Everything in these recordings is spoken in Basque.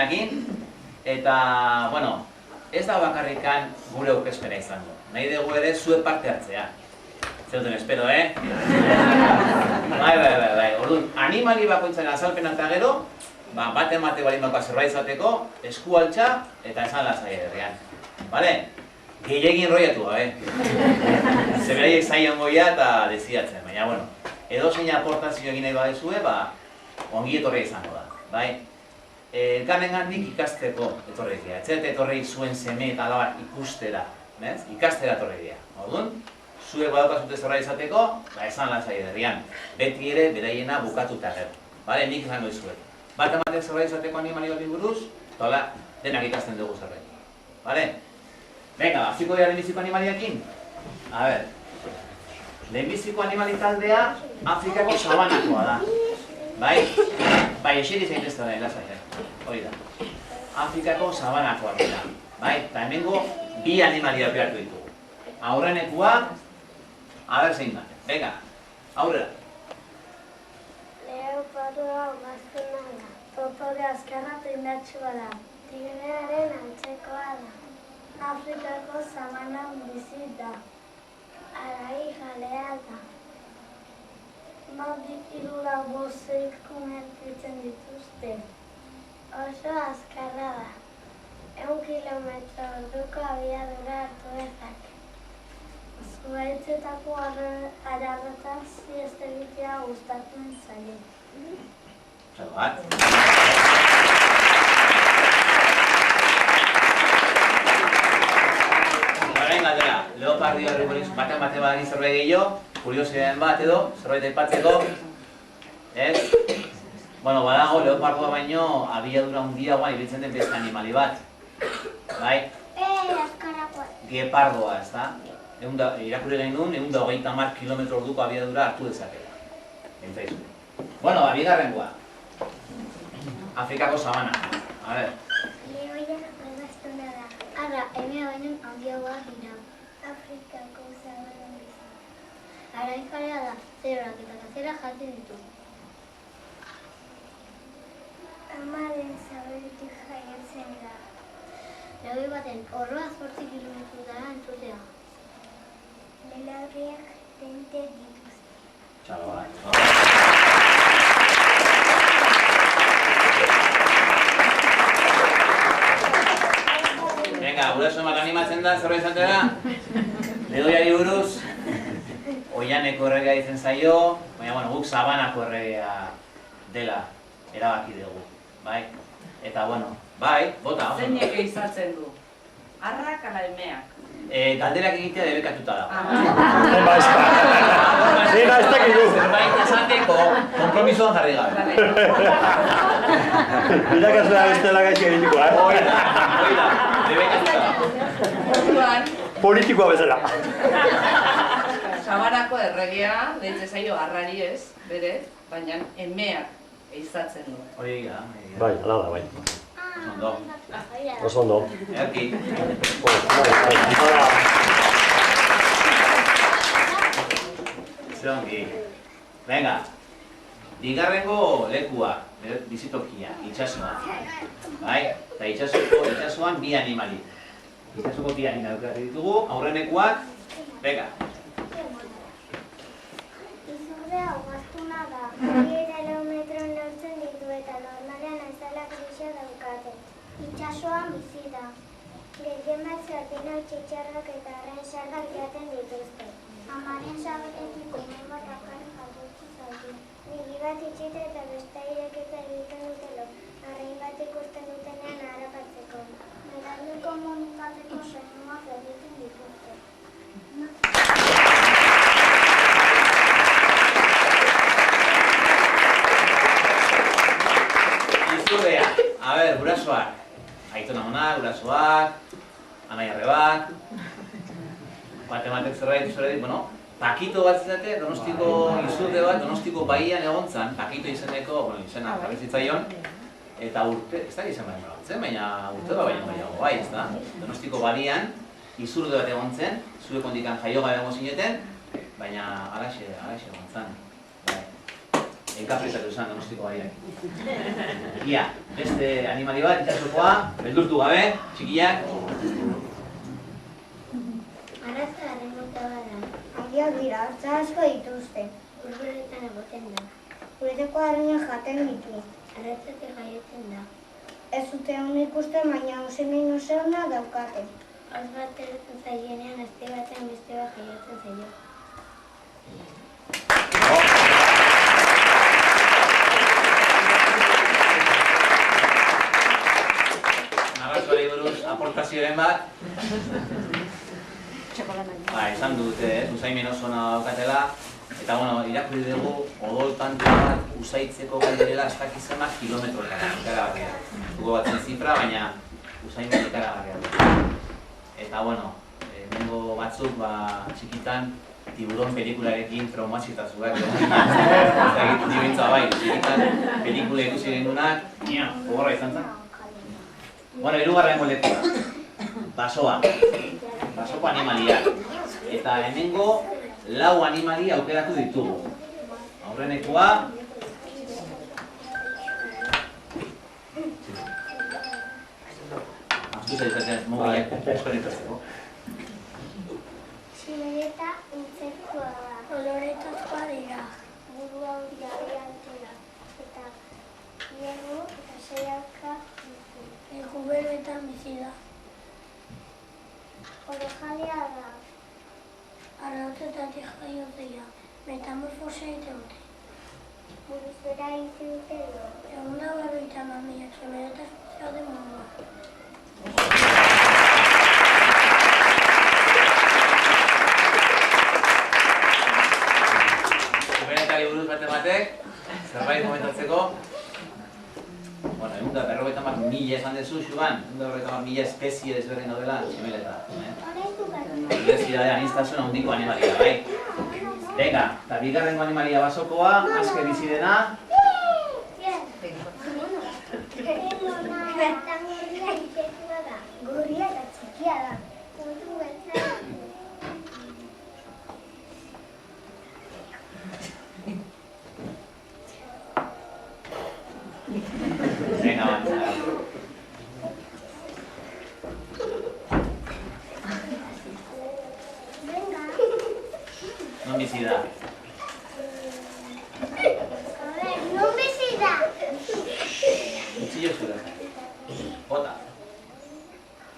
aurkezpenakin. Eta, bueno, ez da bakarrikan gure aurkezpena izango. Nahi dugu ere zue parte hartzea. Zeruten espero, Bai. Orduan, animali bakoitzaren azalpena eta gero, bate balin bako zerbait izateko, esku altxa eta esan lasai herrian. Bale? Gehiagin enroiatu gabe. Zeberaiek zaion goia eta desiatzen, baina, bueno, edo zein aportazio egin nahi badezue, ongi etorri izango da, bai? Elkarrengandik ikasteko etorri dira. Etxet etorri zuen seme eta alabak ikustera, ikastera etorri dira. Orduan, zuek badaukazute zerbait izateko, esan lasai herrian. Beti ere, beraiena bukatuta gero. Bale, nik izango izuet. Bat ematek zerbait izateko animali bat buruz, eta hola, denak ikasten dugu zerbait. Bale? Venga, hasiko dira lehenbiziko animaliakin? A ber, lehenbiziko animali taldea Afrikako sabanakoa da. Bai? Bai, eseri zaitezta da, lasai, hori da. Afrikako sabanakoa dira. Bai? Eta hemengo bi animaliak behartu ditugu. Aurrenekua, a ber zein da. Venga, aurrera. Leopardoa ugaztuna da. Dotore azkarra prindatxua da. Tigrearen antzekoa da. Afrikako sabanan bizi da. Arai jalea da. Madik irura bozeik konvertitzen dituzte. Oso azkarra da. 1 kilometro orduko abiadura hartu dezake. Zuhaitzetako ararretan siesta egitea gustatzen zaie. Bat. Horrein galdera, leopardio horri buruz bate badaki zerbait gehiago, kuriosidaden bat edo, zerbait aipatzeko. Ez? Bueno, badago leopardoa baino abiadura handiagoan ibiltzen den beste animali bat. Bai? Azkarakoa. Gepardoa, ez da? Irakurri gain duen, 130 kilometro orduko abiadura hartu dezakela. Entzaizu. Bueno, bigarrengoa. Afrikako sabana. A ver. Lehoia ugaztuna da. Ara, eme baino handiagoa dira. Afrikako sabanan bizi. Arai jalea da, zebrak eta gazela jaten ditu. Amaren zaberetik jaiotzen da. Lehoi baten orroa 8 kilometrotara entzutea. Belarriak tente dituzte. Txalo bat. Venga, guraso bat animatzen da, zerbait izatera. Lehoiari buruz, oianeko erregea ditzen zaio, baina, bueno, guk sabanako erregea dela erabaki dugu, bai? Eta, bueno, bai, bota. Zeinek izatzen du? Arrak ala emeak? Galderak egitea debekatuta da. Zena ez dakigu. Zerbait esateko, kompromisoan jarri gabe. Irakasuna bestela gaitxik egitiko, Oida, debekatuta da. Orduan, Politikoa bezala. sabanako erregea, deitze zaio arrari ez, berez, baina emeak izatzen du. Hori da. Bai, ala da, bai. Ondo. Oso ondo. Erki. Zerongi. Venga. Bigarrengo lekua, bizitokia, itxasoa. Bai? Eta itxasoan bi animali. Itxasoko bi animali ditugu, aurrenekuak. Venga. Izurdea ugaztuna da. 2 kilometro neurtzen ditu eta normalean azala grisa daukate. Itxasoan bizi da. Gehien bat sardina txitxarrak eta arren sardak jaten dituzte. Amaren sabatetik ume bat bakarrik jatortu zaio. Niri bat itxita eta beste ireketa egiten dutelo. Arrein bat ikusten dutenean harrapatzeko. Berandu komunikatzeko soinuak egiten dituzte. Izurdea. A ber, gurasoak. Aitona mona, gurasoak. Anai arrebak. Matematek zerbait, bueno, Pakito bat zizate, Donostiko izurde bat, Donostiko baian egontzan, Pakito izeneko, bueno, izena, jarrizitzaion, eta urte, ez da izan baina urte da baina bai, ez da? Donostiko badian, izurde bat egontzen, zuek ondikan jaio gabe egon zineten, baina alaxe egontzan. enkafrizatu izan Donostiko baiak. Ia, beste animali bat, itxasokoa, beldurtu gabe, txikiak. Aratza arremota bada. Argiak dira, hartza asko dituzte. Urberetan egoten da. Ureteko arina jaten ditu. Aratzatik jaiotzen da. Ez dute hon ikusten, baina osemin oseona daukate. Hauz bat erretzen zaienean, azte baten beste bat jaiotzen zaio. Narrazioari buruz aportazioaren bat. Esan dute, usaimen oso ona daukatela. Eta, irakurri dugu, odol tanto bat usaitzeko gai direla ez dakizenak kilometroetara, ikaragarria. Dugu batzen zifra, baina usaimen ikaragarria. Eta, hemengo batzuk, txikitan, tiburon pelikularekin traumatizatuak egon ginen. Eta egiten dibintza bai, txikitan pelikula ikusi gendunak, gogorra izan zen. Hirugarren molekula, basoa. Basoko animaliak. Eta hemengo 4 animali aukeratu ditugu. Aurrenekoa, Aztuza izateaz, mobilak eskonetazeko. Tximeleta intsektua da. Koloretozkoa dira. Burua hori altera. Eta hierro eta seiaka ditu. Guberoetan bizi da. Orejalea da. Arrautzetatik jaiotzea. Metamorfosia egiten dute. Buruzera izi dute edo. Egun da 50.000 tximeleta zaude munduan. Tximeletari buruz batek, zerbait komentatzeko. Egun da 50.000 esan dezu, Xuban, 50.000 espezie desberdin daudela tximeleta. Diversidade aniztasuna handiko animalia, bai? Venga, eta bigarrengo animalia basokoa, azke bizi dena. Gorria eta txikia da. Puntu beltza. Venga, avanza. Non bizi da. Non bizi da. Utzillo zura. Bota.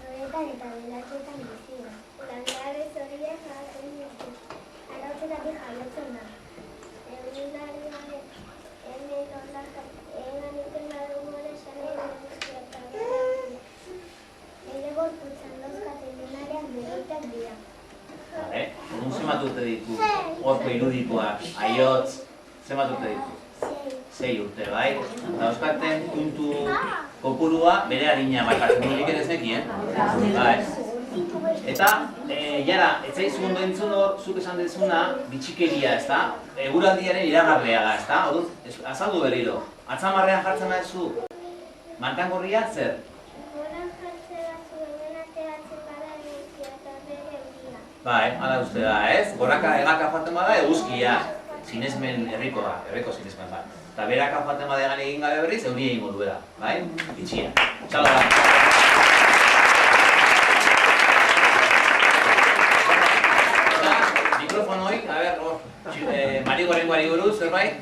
Horretan eta belakoetan bizi da. Landabe zoriak jaten ditu. Arautzetatik jaiotzen da. Egunariaren hemen ondaka egan ikena dugu ere sanera guztia eta ere gorputzan dauzkaten denariak beroitak dira. Vale, orduan zenbat urte ditu? Horko irudikoak, aiotz, zenbat urte ditu? 6 urte, bai? Eta dauzkaten puntu kopurua bere adina markatzen dugu ere zekien. Bai. Eta, jara, etzaizu ondo entzun hor, zuk esan dezuna, bitxikeria, ezta? Eguraldiaren iragarlea da, ezta? Orduan, azaldu berriro. Atzamarrean jartzen nahizu, markangorria zer? Horan jartzea zuen ateratzen bada eguzkia eta bere euria. Bai, hala uste da, ez? Goraka egaka joaten bada eguzkia. Sinesmen herrikoa, herriko sinesmen bat. Eta beraka joaten bada egan egin gabe berriz, euria egingo duela, bai? Bitxia. Txalo da. Mikrofonoik, a ber, Marigorengoari buruz, zerbait?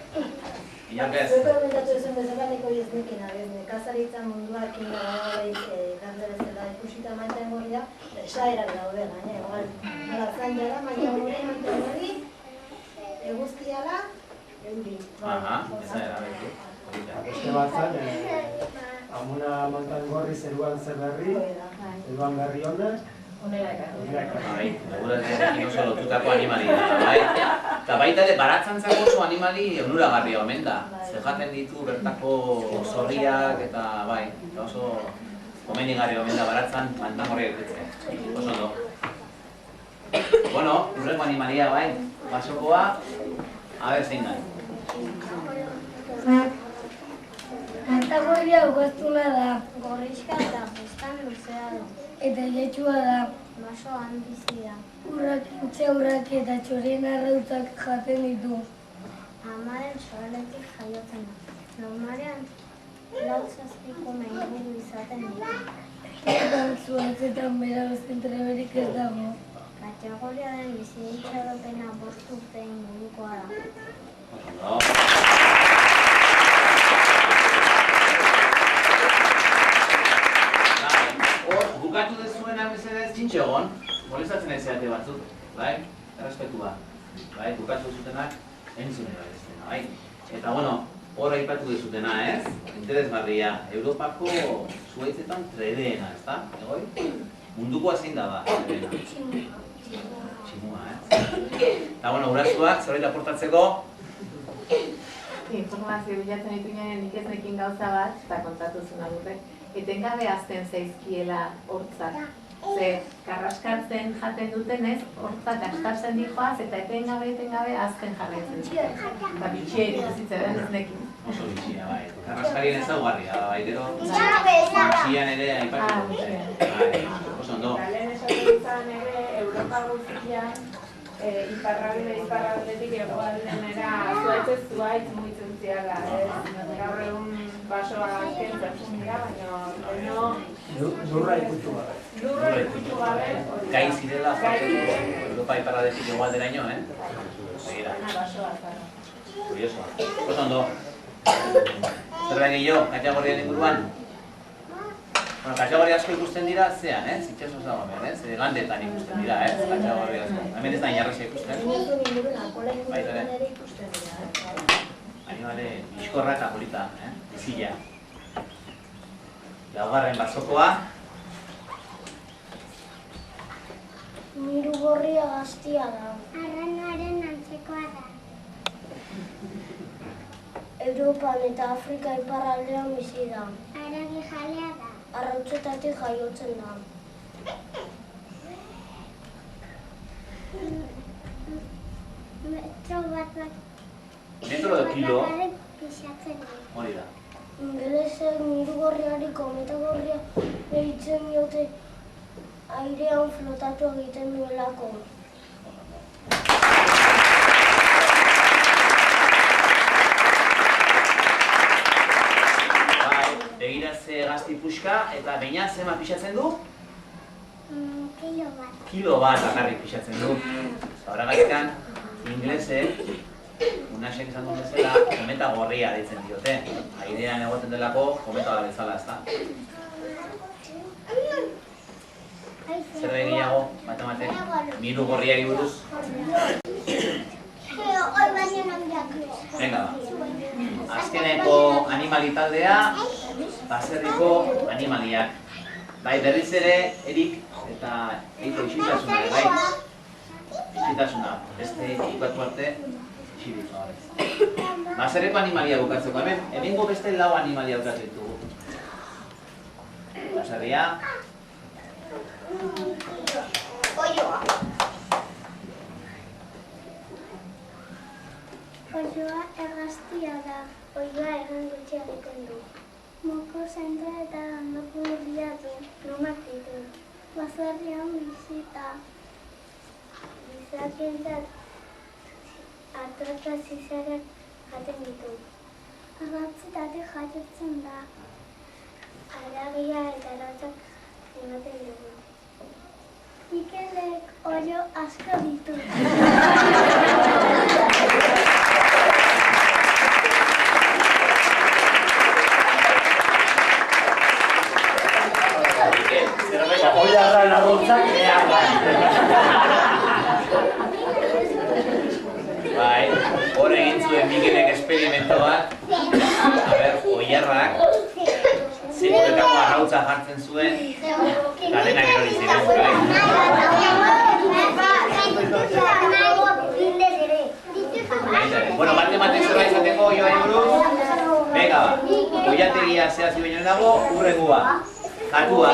Inorkez. Zuko komentatu ezen bezalaneko iznekin, nekazaritza munduak gantzerezela ikusita maiten gorria, esaerak daude gaine, igual, nola zain jara, maia gure maiten hori, eguzkiala, euri. Aha, esaera, betu. Beste bat zan, amuna Montangorri zeruan zer berri, zeruan berri ona. Bai, eguraldiarekin oso lotutako animalia da, bai. Eta baita ere, baratzantzako oso animali onuragarria omen da. Zejaten ditu bertako zorriak eta bai, eta oso komenigarri omen da baratzan Montangorria egitea. Oso ondo. Urrengo animalia bai, basokoa, a ber zein da. Montangorria ugaztuna da. Gorrixka eta bustan luzea da. Eta iletsua da. Basoan bizi da. Urrak eta txorien arrautzak jaten ditu. Amaren soraletik jaiotzen da. Normalean, 4-6 inguru izaten dira. Zuhaitzetan bera zentraberik ez dago. Kategoriaren bizitzaropena 5 urte ingurukoa da. Ondo. Hor, bukatu dezuena mesedez txintxo egon, molestatzen ez zeate batzuk, bai? Errespetua, bai? Bukatu dezutenak, entzunera ez dena, bai? Eta, bueno, hor aipatu dezutena, ez? Interesgarria, Europako zuhaitzetan trebeena, ezta? Egoi? Mundukoa zein da ba, trebeena? Tximua, ez? Eta, bueno, gurasoak, zerbait aportatzeko, informazio bilatzen dituenean nik ez nekin gauza bat, eta kontatu zuen agurrek, etengabe hazten zaizkiela hortzak. Ze, karraskartzen jaten dutenez, hortzak astartzen dijoaz, eta etengabe hazten jarraitzen zuten. Eta bitxia ikusitzen ez nekin. oso bitxia, bai. Karraskarien ezaugarria, bai, gero, bitxian ere aipatuko dute. Bai, oso ondo. Lehen esaten izan ere, Europa guztian, iparraldetik hegoaldenera zuhaitzez zuhaitz mugitzen ziala, ez? Gaur egun basoa kentzen dira, baina Lurra ikutu gabe. lurra ikutu gabe Gai zirela, Europa iparraldetik hegoalderaino, Begira, basoa zara. kuriosoa. Oso ondo. Zerbait gehiago, kategorian inguruan? Bueno, kategoria asko ikusten dira zean, itxasoz dago hemen, gandetan ikusten dira, kategoria asko. Hemen ez da inarrezia ikusten. Minezun ingurun, alkola inguruan ere ikusten dira. Animale bizkorra eta polita, bizila. Laugarren basokoa. Miru gorria gaztia da. Arrainaren antzekoa da. Europan eta Afrika iparraldean bizi da. Haragi jalea da. Arrautzetatik jaiotzen da. Metro bat. Metro edo kilo? Pisatzen da. Hori da. Ingelesek miru gorriari kometa gorria deitzen diote airean flotatu egiten duelako. Begira ze gazti puxka eta baina zema pixatzen du? Kilo bat. Kilo bat bakarrik pixatzen du. Horregatik inglesek, Unasek esan duen bezala, kometa gorria deitzen diote. Airean egoten delako kometa da bezala, ezta? Zer gehiago, bate, miru gorriari buruz? Venga, azkeneko animali taldea, baserriko animaliak. Bai, berriz ere, Erik eta Eiko isiltasuna, bai? Isiltasuna, beste ikatu arte, isilik, horrez. Baserriko animalia bukatzeko, hemengo beste 4 animalia bukatzen ditugu. Baserria. Oioa. Oioa ergaztia da. Oioa erran gutxi egiten du. Moko zente eta handoko urria du. Lumak ditu. Baserrian bizita. Bizakientzat atrota zizarek jaten ditu. Arrautzetatik jaiotzen da. Haragia eta arautzak ematen dugu. Mikelek oio asko ditu. Oiarran arrotzak Bai, hor egin zuen Mikelek esperimento bat. Oiarrak, zekuretako arrautza jartzen zuen, kadenak erori ziren, bai. Bueno, matematik zerbait izateko joan buruz. Venga, ba, oiategia zehazio baino dago, urrengua. Katua.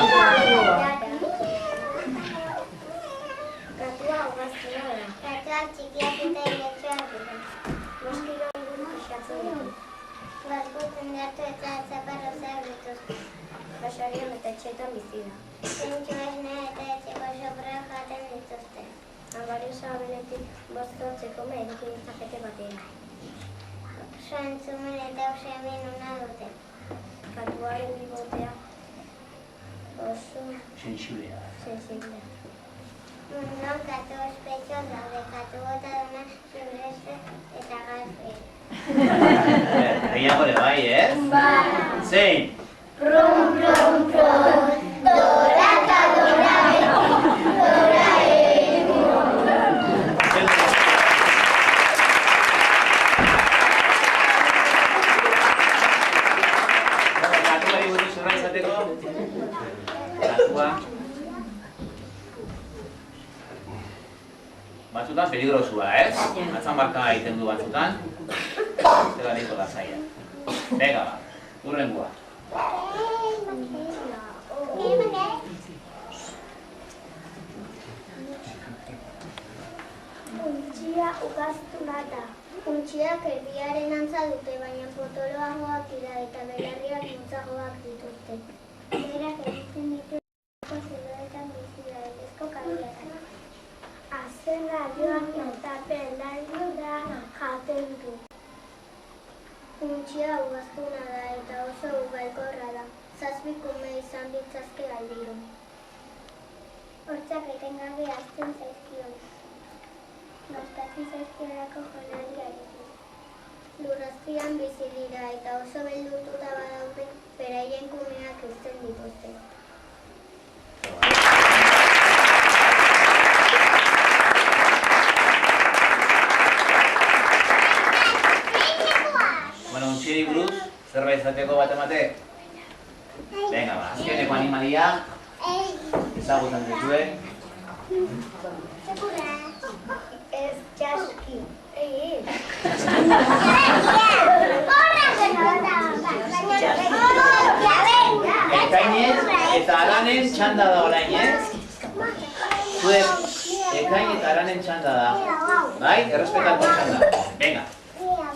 Katua ugaztua da. Katuak txikiak eta iletxoak dira. Moskilo inguru pixatzen ditu. Gazkotzen datu eta zaparrozak dituzte. Basorion eta etxetan bizi da. Zentxo esne eta etxeko sopra jaten dituzte. Abarioza benetik bozkotzeko medikin izakete batera. oso entzumen eta oso hemen una dute. Katuaren bibotea oso Sensiblea. sensiblea. Non katu ospetxoan daude, katu bota duna zurrezte eta gazte. Gehiago ere bai, ez? Bai. Zein? Prum, prum, prum, doraka, Katuari buruz zerbait izateko? Katua. Batzutan peligrosua, ez? Atzanbarka egiten du batzutan. Zera niko da zaila. Venga, ba, hurrengua. Untxia ugaztuna da. Untxiak erdiaren antza dute, baina potoloagoak dira eta belarriak motzagoak dituzte. Berak egiten dituzko zeloetan bizi da, ezko kabiatan. Azken radioak eta belarri da jaten du. Untxia ugaztuna da eta oso ugalkorra da. 7 kume izan ditzazke aldiro. Hortzak etengabe hazten zaizkion. Gastatzen zaizkiorako jonaldia egin. Lurrazpian bizi dira eta oso beldurtuta badaude beraien kumeak uzten dituzte. Bueno, untxieri buruz, zerbait izateko bat emate? Venga, ba, azkeneko animalia. Ezagutzen duzue. Ez txaski. Ekainez eta aranen txanda da orain, Zuek, ekain eta aranen txanda da. Bai? Errespetako txanda. Venga,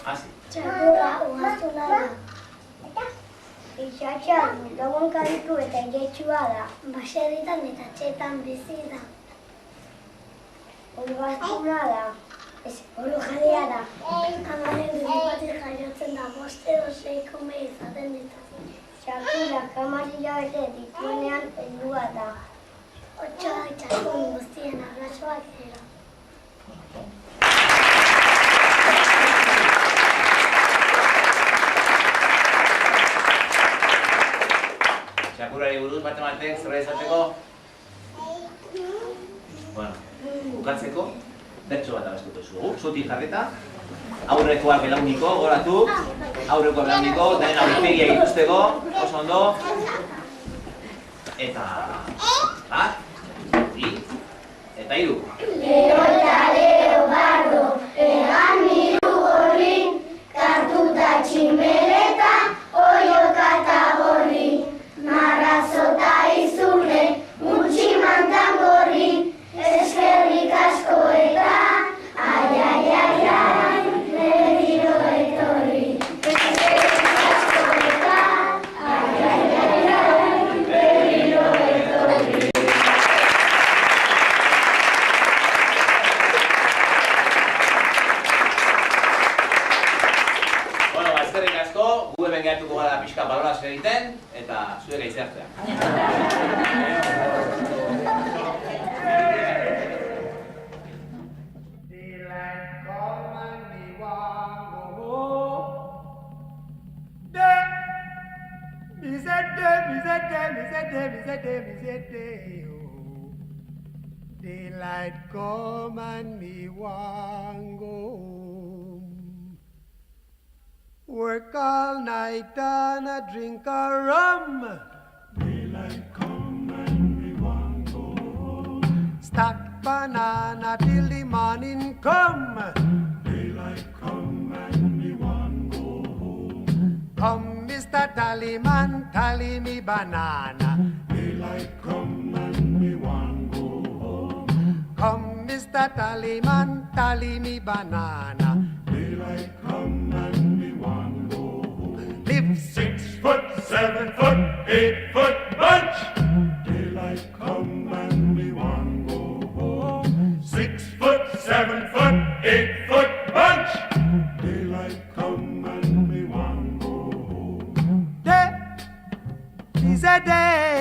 hasi. Txakurra ugaztuna da. Itxatxan, lagun kaditu eta iretxua da. Baserritan eta txetan bizi da. Ugaztuna da. Olu jadia da. Amaren gripatik jaiotzen da, 5 edo 6 kume izaten dituzte. Txakurra kamarila bete dituenean heldua da. 8 txakun guztien arrasoak dira. Txakurrari buruz bat ematek zerbait izateko? Bueno, bukatzeko, bertso bat abestuko zugu. Zutik jarrita, aurrekoak belauniko, goratu, aurrekoak belauniko, denen aurpegia ikusteko, oso ondo. Eta... bat, bi, eta 3. Leo eta leopardo, egan miru gorrin, kartuta tximeleta, oioka eta gorri. Marrazota izurre, mutxi mantan gorri, eskerrik asko eta, ai, ai, ai, ai, berriro etorri. Eskerrik asko eta, ai, ai, ai, ai, berriro etorri. Bueno, ba, eskerrik asko, gu hemen geratuko gara pixka balorazio egiten, eta zuek aitzertzea. Daylight come and me want go home. Work all night and a drink a rum. Daylight come and me want go home. Stack banana till the morning come. Daylight come and me want go home. Come, Mr. Tallyman, tally me banana. Daylight come and me want go home. Come, Mr. Tallyman, tally me banana. Daylight come and me want go home. Live 6 foot, 7 foot, 8 foot bunch. Daylight come and me want go home. 6 foot, 7 foot, 8 foot bunch. Daylight come and a day